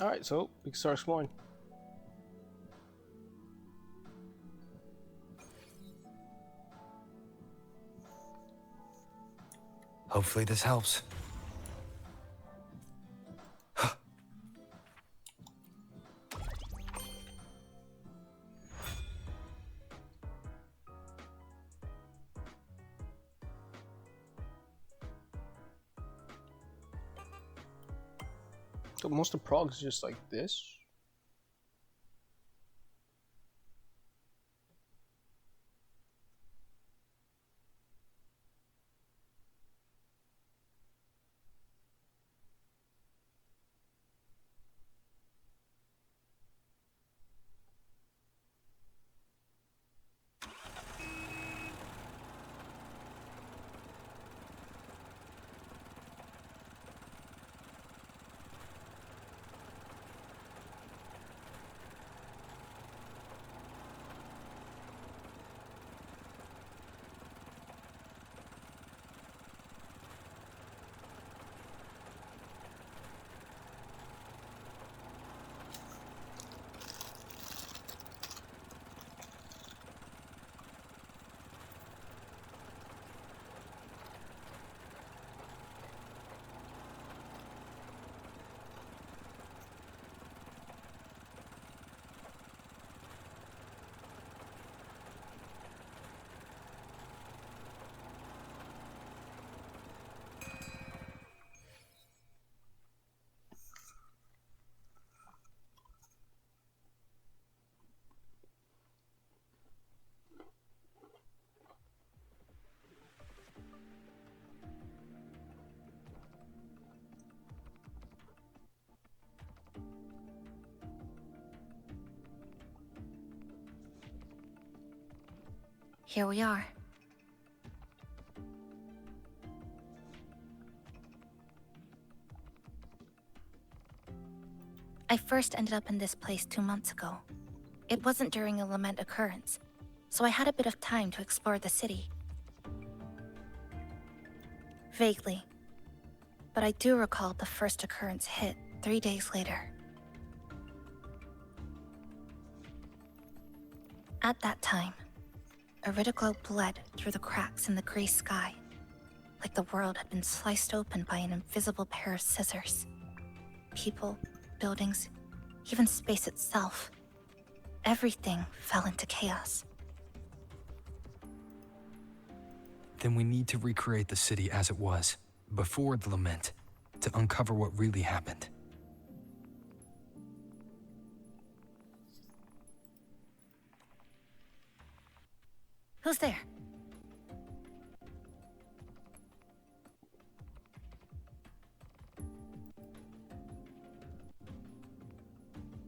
Alright, so we can start exploring. Hopefully this helps. So most of Prague is just like this. Here we are. I first ended up in this place 2 months ago. It wasn't during a lament occurrence, so I had a bit of time to explore the city. Vaguely, but I do recall the first occurrence hit 3 days later. At that time, Iridoglow bled through the cracks in the gray sky, like the world had been sliced open by an invisible pair of scissors. People, buildings, even space itself. Everything fell into chaos. Then we need to recreate the city as it was, before the lament, to uncover what really happened. Who's there?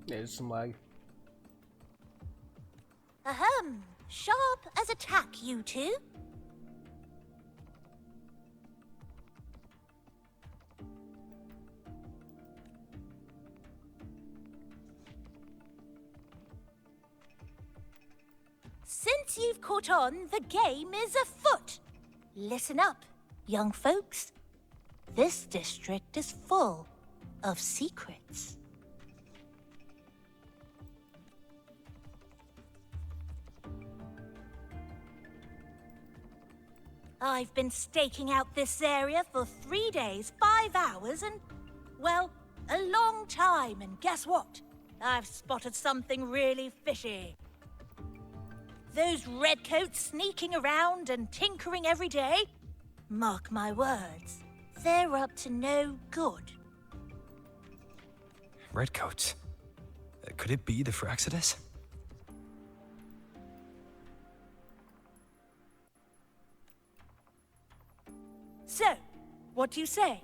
There's some lag. Ahem. Sharp as a tack, you two. Since you've caught on, the game is afoot. Listen up, young folks. This district is full of secrets. I've been staking out this area for 3 days, 5 hours, and, well, a long time. And guess what? I've spotted something really fishy. Those redcoats sneaking around and tinkering every day, mark my words, they're up to no good. Redcoats? Could it be the Phyrexidus? So, what do you say?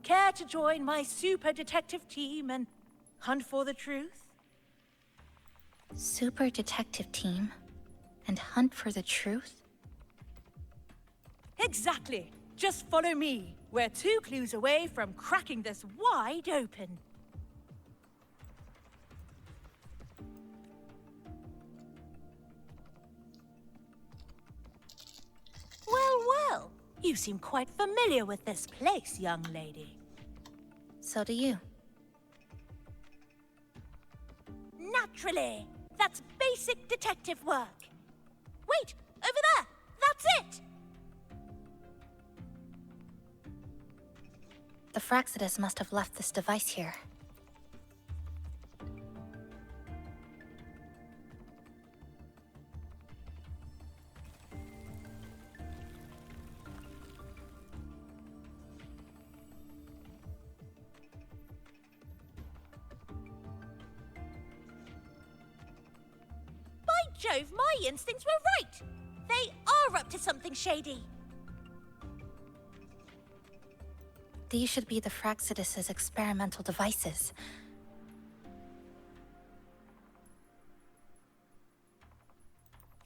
Care to join my super detective team and hunt for the truth? Super detective team? And hunt for the truth? Exactly. Just follow me. We're 2 clues away from cracking this wide open. Well, well. You seem quite familiar with this place, young lady. So do you. naturally. That's basic detective work. Wait, over there! That's it! The Fraxidus must have left this device here. By Jove, my instincts were right! They are up to something shady. These should be the Fraxidus's experimental devices.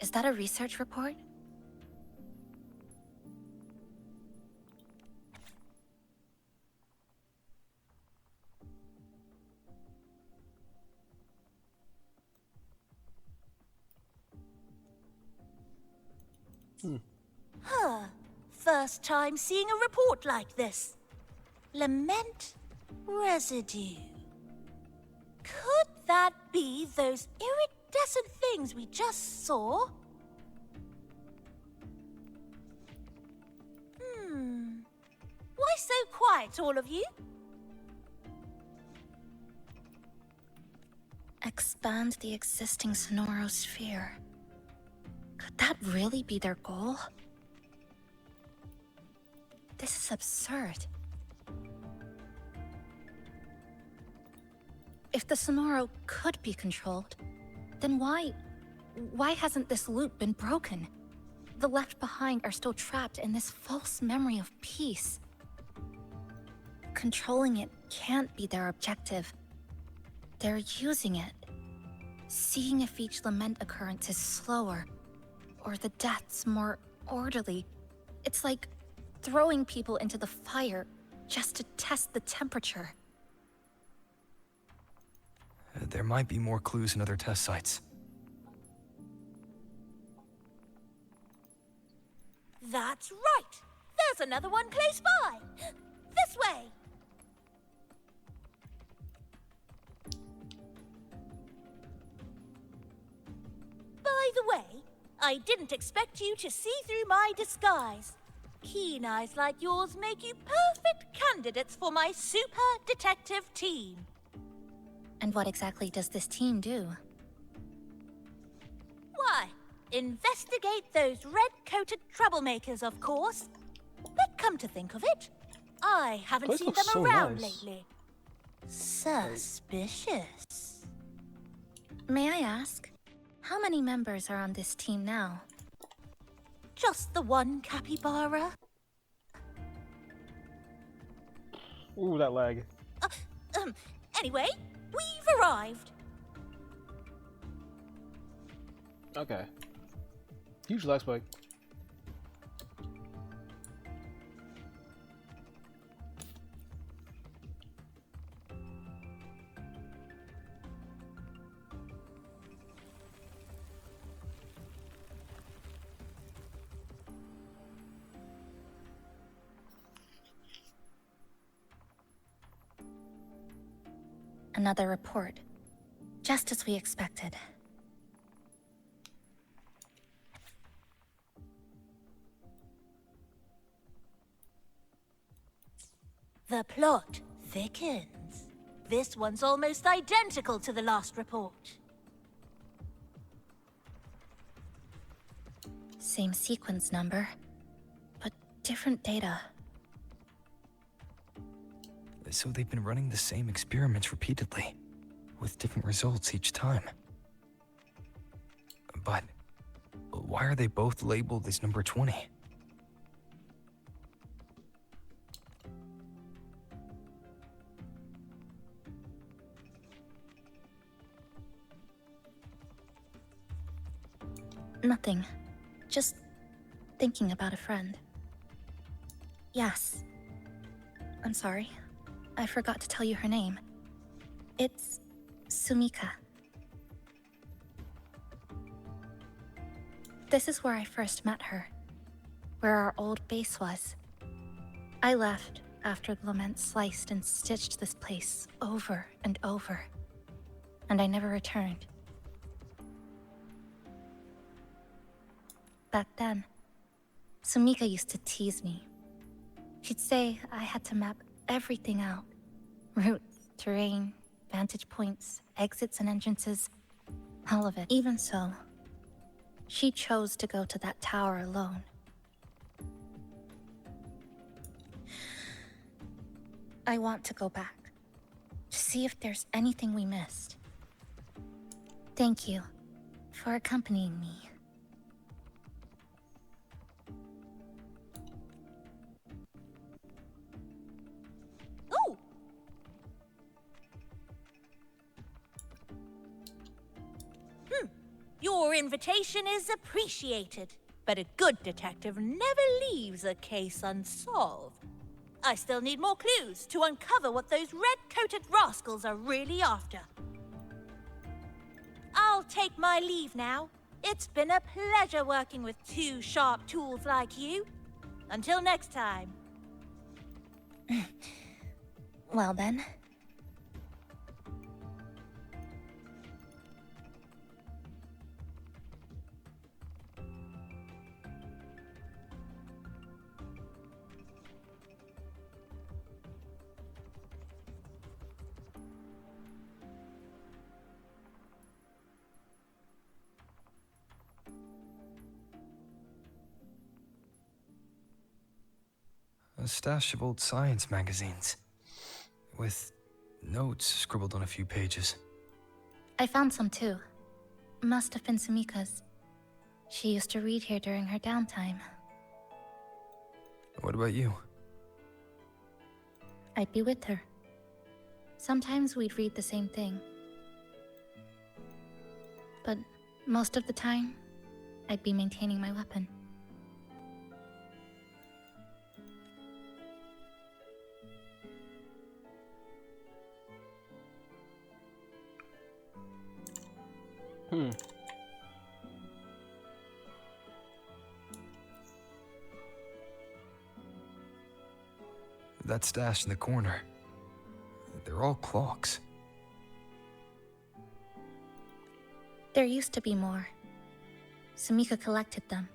Is that a research report? Huh. First time seeing a report like this. Lament residue. Could that be those iridescent things we just saw? Why so quiet, all of you? Expand the existing sonorosphere. Could that really be their goal? This is absurd. If the Sonoro could be controlled, then why hasn't this loop been broken? The left behind are still trapped in this false memory of peace. Controlling it can't be their objective. They're using it. Seeing if each lament occurrence is slower, or the deaths more orderly. It's like throwing people into the fire just to test the temperature. There might be more clues in other test sites. That's right! There's another one close by! This way! By the way, I didn't expect you to see through my disguise. Keen eyes like yours make you perfect candidates for my super detective team. And what exactly does this team do? Why, investigate those red-coated troublemakers, of course. But come to think of it, I haven't Place seen looks them so around nice. lately. Suspicious. May I ask, how many members are on this team now? Just the one capybara? Ooh, that lag. Anyway, we've arrived. Okay. Huge lag spike. Another report. Just as we expected. The plot thickens. This one's almost identical to the last report. Same sequence number, but different data. So they've been running the same experiments repeatedly, with different results each time. But why are they both labeled as number 20? Nothing. Just thinking about a friend. Yes. I'm sorry. I forgot to tell you her name. It's Sumika. This is where I first met her. Where our old base was. I left after the lament sliced and stitched this place over and over. and I never returned. Back then, Sumika used to tease me. She'd say I had to map everything out. Routes, terrain, vantage points, exits and entrances, all of it. Even so, she chose to go to that tower alone. I want to go back, to see if there's anything we missed. Thank you for accompanying me. Ooh! Your invitation is appreciated, but a good detective never leaves a case unsolved. I still need more clues to uncover what those red-coated rascals are really after. I'll take my leave now. It's been a pleasure working with two sharp tools like you. Until next time. Well then. A stash of old science magazines, with notes scribbled on a few pages. I found some too. Must have been Sumika's. She used to read here during her downtime. What about you? I'd be with her. Sometimes we'd read the same thing. But most of the time, I'd be maintaining my weapon. That stash in the corner. They're all clocks. There used to be more. Sumika collected them,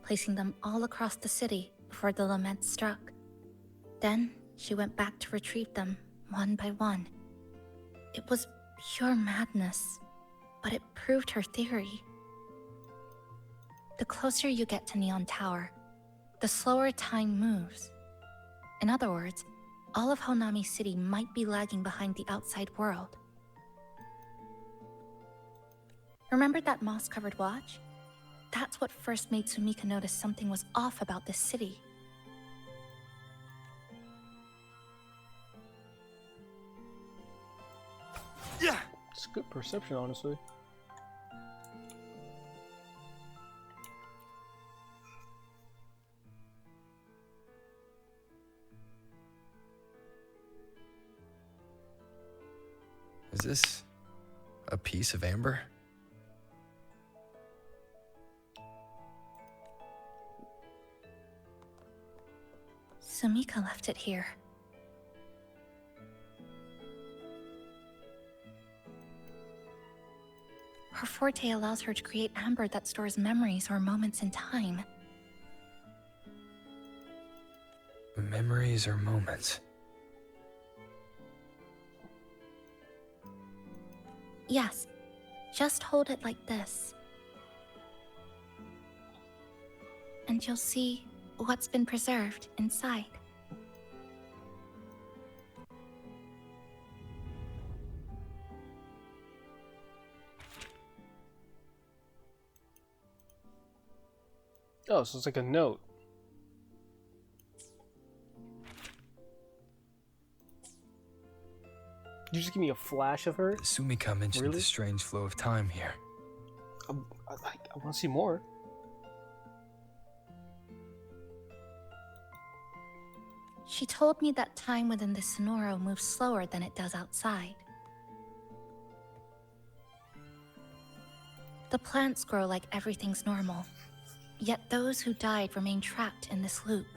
placing them all across the city before the lament struck. Then she went back to retrieve them one by one. It was pure madness, but it proved her theory. The closer you get to Neon Tower, the slower time moves. In other words, all of Honami City might be lagging behind the outside world. Remember that moss-covered watch? That's what first made Sumika notice something was off about this city. Yeah. It's good perception, honestly. Is this a piece of amber? Sumika left it here. Her forte allows her to create amber that stores memories or moments in time. Memories or moments? Yes, just hold it like this. And you'll see what's been preserved inside. Oh, so it's like a note. You just give me a flash of her? Sumika mentioned Really? the strange flow of time here. I want to see more. She told me that time within the Sonoro moves slower than it does outside. The plants grow like everything's normal, yet those who died remain trapped in this loop.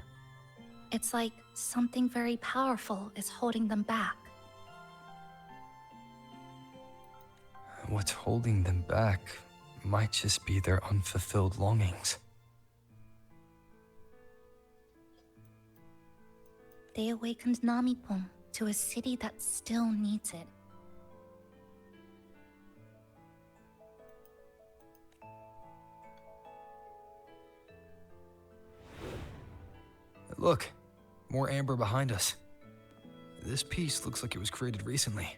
It's like something very powerful is holding them back. What's holding them back might just be their unfulfilled longings. They awakened Namipon to a city that still needs it. Look, more amber behind us. This piece looks like it was created recently.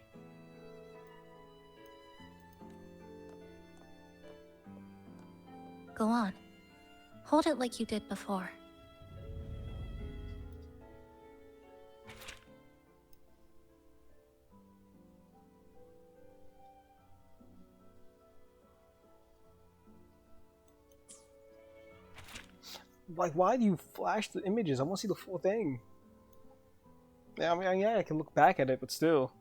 Go on. Hold it like you did before. Like, why do you flash the images? I want to see the full thing. Yeah, I mean, yeah, I can look back at it, but still.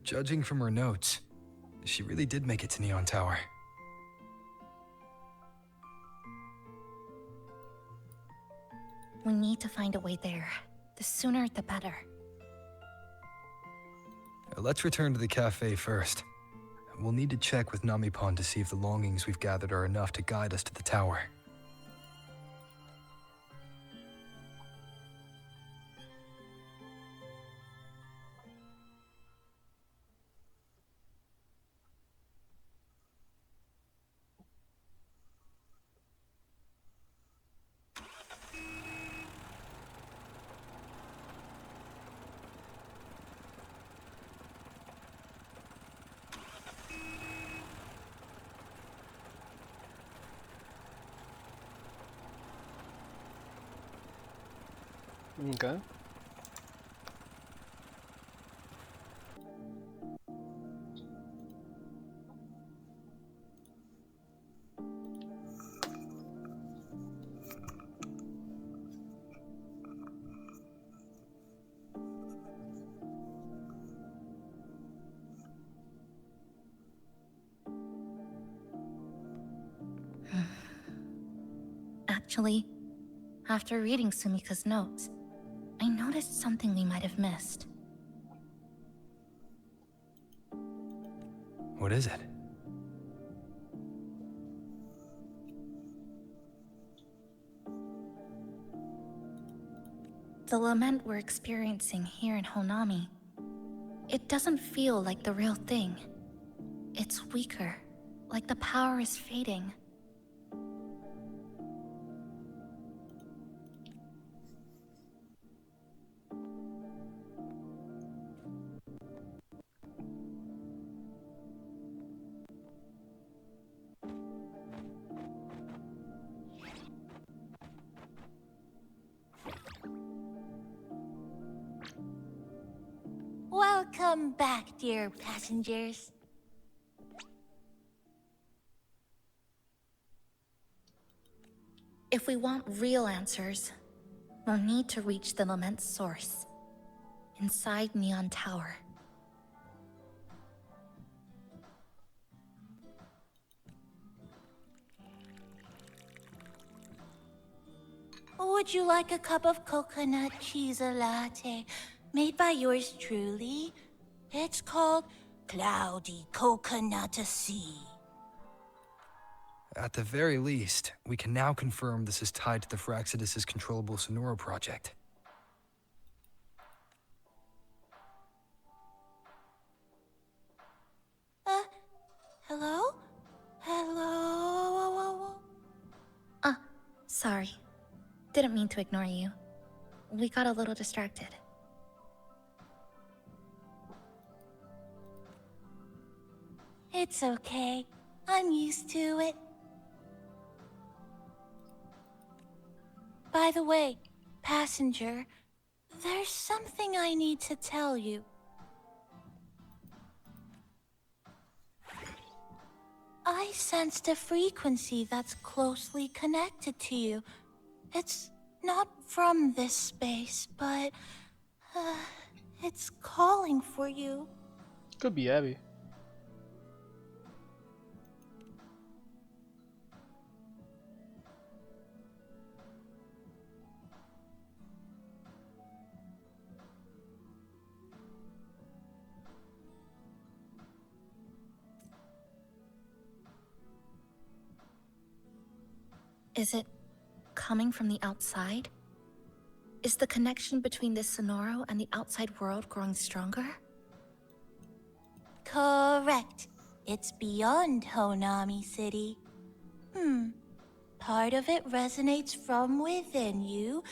Judging from her notes, she really did make it to Neon Tower. We need to find a way there. The sooner, the better. Let's return to the cafe first. We'll need to check with Namipon to see if the longings we've gathered are enough to guide us to the tower. Okay. Actually, after reading Sumika's notes, I noticed something we might have missed. What is it? The lament we're experiencing here in Honami. It doesn't feel like the real thing. It's weaker, like the power is fading. Welcome back, dear passengers. If we want real answers, we'll need to reach the lament's source, inside Neon Tower. Would you like a cup of coconut cheese latte made by yours truly? It's called Cloudy Coconut Sea. At the very least, we can now confirm this is tied to the Phraxidus' controllable Sonora project. Hello? Hello? Sorry. Didn't mean to ignore you. We got a little distracted. It's okay. I'm used to it. By the way, passenger, there's something I need to tell you. I sensed a frequency that's closely connected to you. It's not from this space, but it's calling for you. Could be Abby. Is it coming from the outside? Is the connection between this Sonoro and the outside world growing stronger? Correct. It's beyond Honami City. Part of it resonates from within you,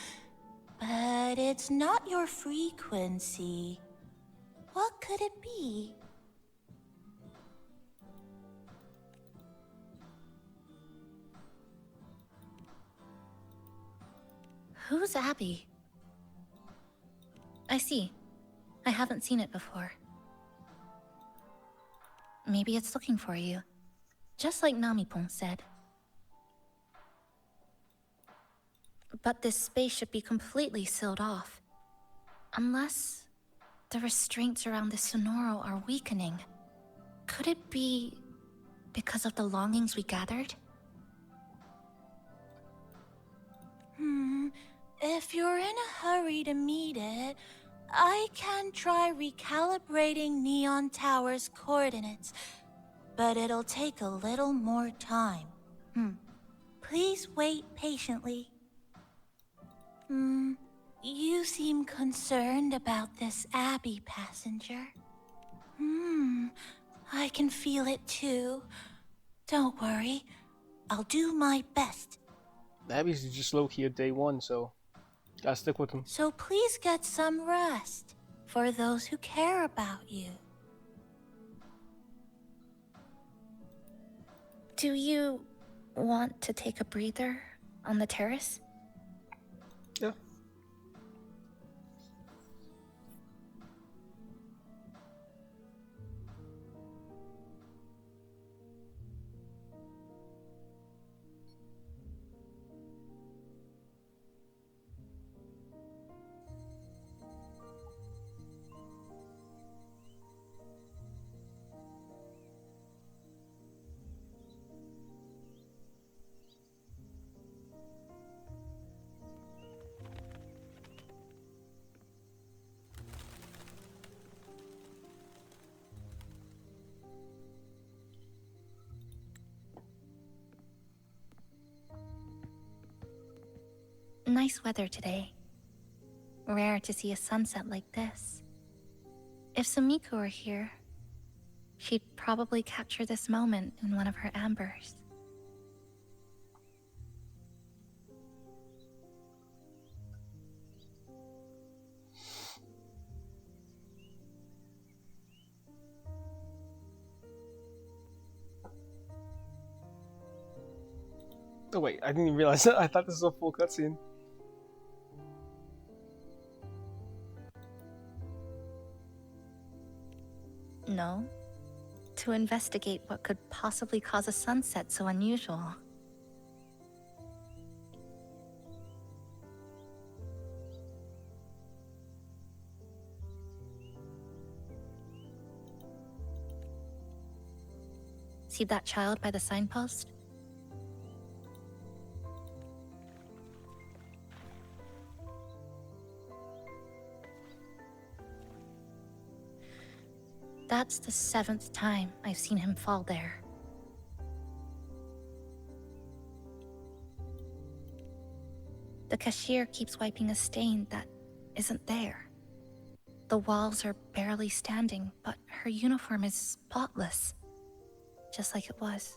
but it's not your frequency. What could it be? Who's Abby? I see. I haven't seen it before. Maybe it's looking for you. Just like Namipon said. But this space should be completely sealed off. Unless the restraints around the Sonoro are weakening. Could it be because of the longings we gathered? If you're in a hurry to meet it, I can try recalibrating Neon Tower's coordinates, but it'll take a little more time. Please wait patiently. You seem concerned about this Abby passenger. I can feel it too. Don't worry, I'll do my best. Abby's just low-key at day one, so gotta stick with him. So please get some rest for those who care about you. Do you want to take a breather on the terrace? Yeah. Nice weather today. Rare to see a sunset like this. If Sumika were here, she'd probably capture this moment in one of her ambers. Oh wait, I didn't even realize that. I thought this was a full cutscene. No. To investigate what could possibly cause a sunset so unusual. See that child by the signpost? That's the 7th time I've seen him fall there. The cashier keeps wiping a stain that isn't there. The walls are barely standing, but her uniform is spotless, just like it was.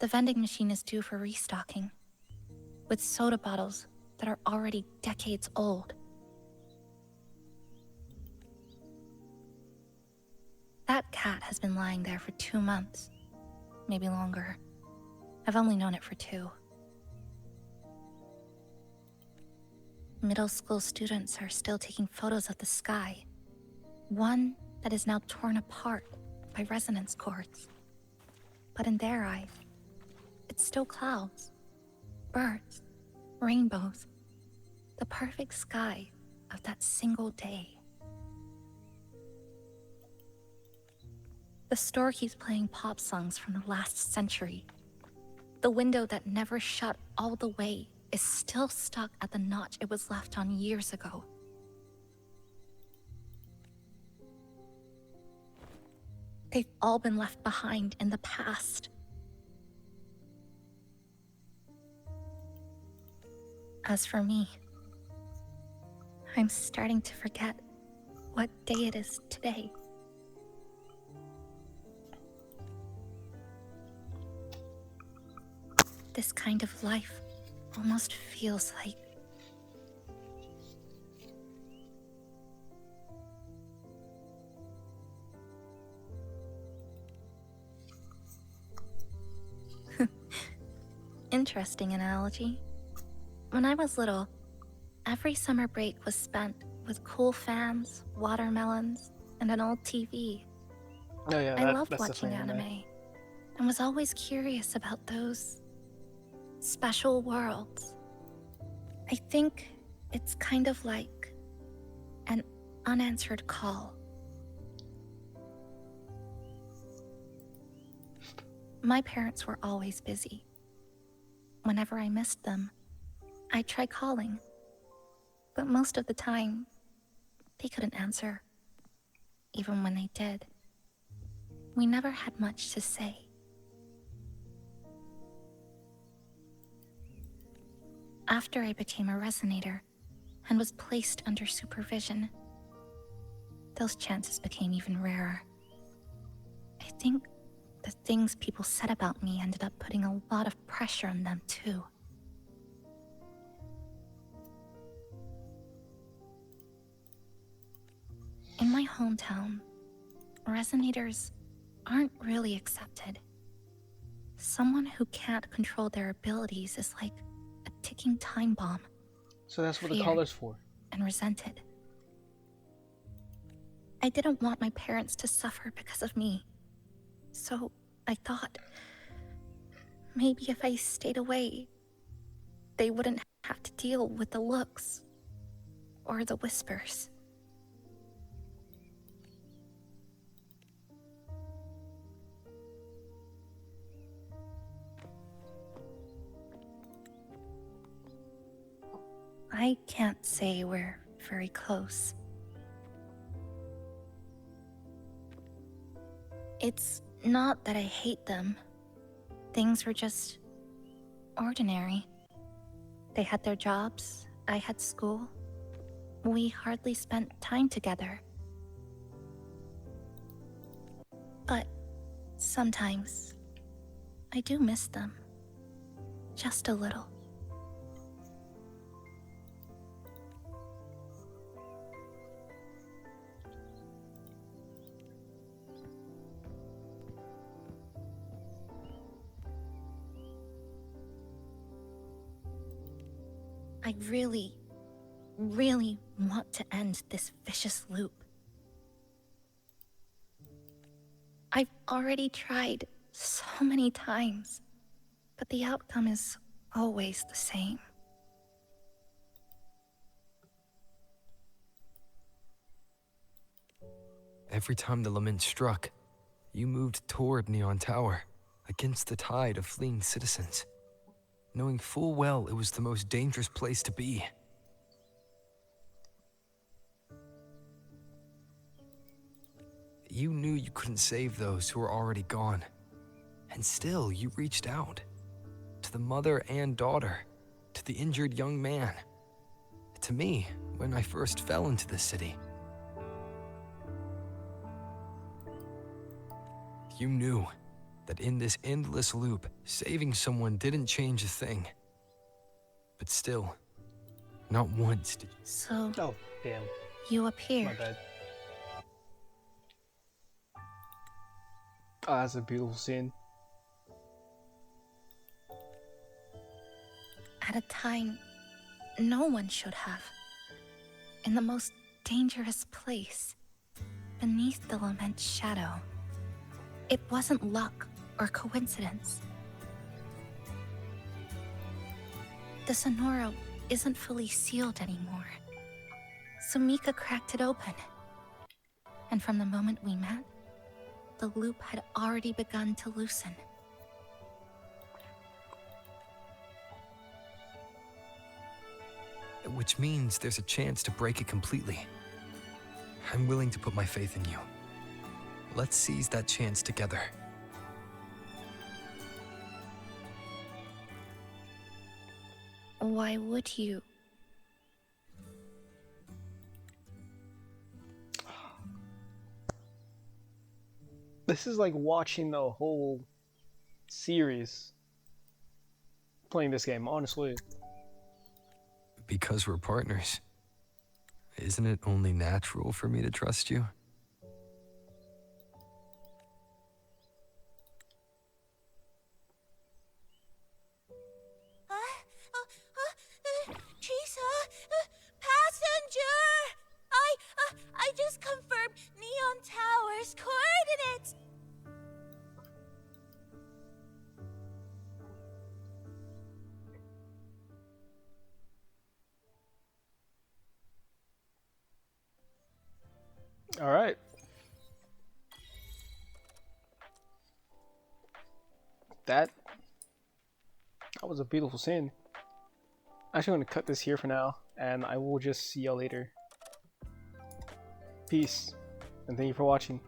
The vending machine is due for restocking, with soda bottles that are already decades old. That cat has been lying there for 2 months, maybe longer. I've only known it for 2. Middle school students are still taking photos of the sky. One that is now torn apart by resonance cords. But in their eyes, it's still clouds, birds, rainbows, the perfect sky of that single day. The store keeps playing pop songs from the last century. The window that never shut all the way is still stuck at the notch it was left on years ago. They've all been left behind in the past, As for me, I'm starting to forget what day it is today. This kind of life almost feels like interesting analogy. When I was little, every summer break was spent with cool fans, watermelons, and an old TV. Oh yeah, I loved that's watching definitely anime and was always curious about those special worlds. I think it's kind of like an unanswered call. My parents were always busy. Whenever I missed them, I'd try calling, but most of the time, they couldn't answer. Even when they did, we never had much to say. After I became a resonator and was placed under supervision, those chances became even rarer. I think the things people said about me ended up putting a lot of pressure on them too. In my hometown, resonators aren't really accepted. Someone who can't control their abilities is like a ticking time bomb. So that's what the Feared color's for. and resented. I didn't want my parents to suffer because of me. So I thought, maybe if I stayed away, they wouldn't have to deal with the looks or the whispers. I can't say we're very close. It's not that I hate them. Things were just ordinary. They had their jobs, I had school. We hardly spent time together. But sometimes, I do miss them. Just a little. I really want to end this vicious loop. I've already tried so many times, but the outcome is always the same. Every time the lament struck, you moved toward Neon Tower, against the tide of fleeing citizens, knowing full well it was the most dangerous place to be. You knew you couldn't save those who were already gone, and still you reached out. To the mother and daughter, to the injured young man, to me when I first fell into the city. You knew that in this endless loop, saving someone didn't change a thing. But still, not once did you... So, Oh, damn. you My appeared. bad. Oh, that's a beautiful scene. At a time no one should have. In the most dangerous place, beneath the lament's shadow. It wasn't luck or coincidence. The Sonora isn't fully sealed anymore. Sumika cracked it open. And from the moment we met, the loop had already begun to loosen. Which means there's a chance to break it completely. I'm willing to put my faith in you. Let's seize that chance together. Why would you? This is like watching the whole series playing this game, honestly. Because we're partners. Isn't it only natural for me to trust you? Chisa, passenger! I just confirmed Neon Tower's coordinates. All right. That was a beautiful scene. Actually, I'm going to cut this here for now, and I will just see y'all later. Peace, and thank you for watching.